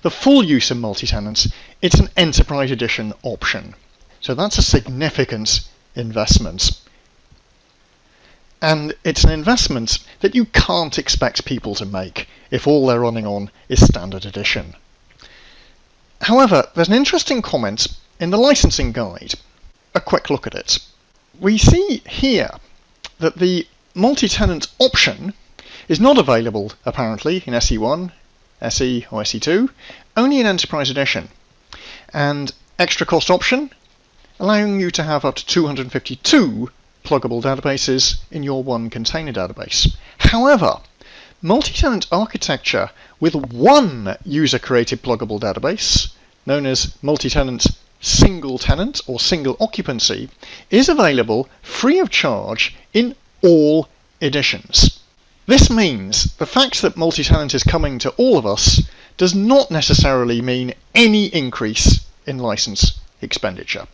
the full use of multi-tenants, it's an Enterprise Edition option. So that's a significant investment. And it's an investment that you can't expect people to make if all they're running on is Standard Edition. However, there's an interesting comment in the licensing guide. A quick look at it. We see here that the multi-tenant option is not available, apparently, in SE1, SE or SE2, only in Enterprise Edition. And extra cost option, allowing you to have up to 252 pluggable databases in your one container database. However, multi-tenant architecture with one user-created pluggable database, known as multi-tenant single tenant or single occupancy, is available free of charge in all editions. This means the fact that multi-tenant is coming to all of us does not necessarily mean any increase in license expenditure.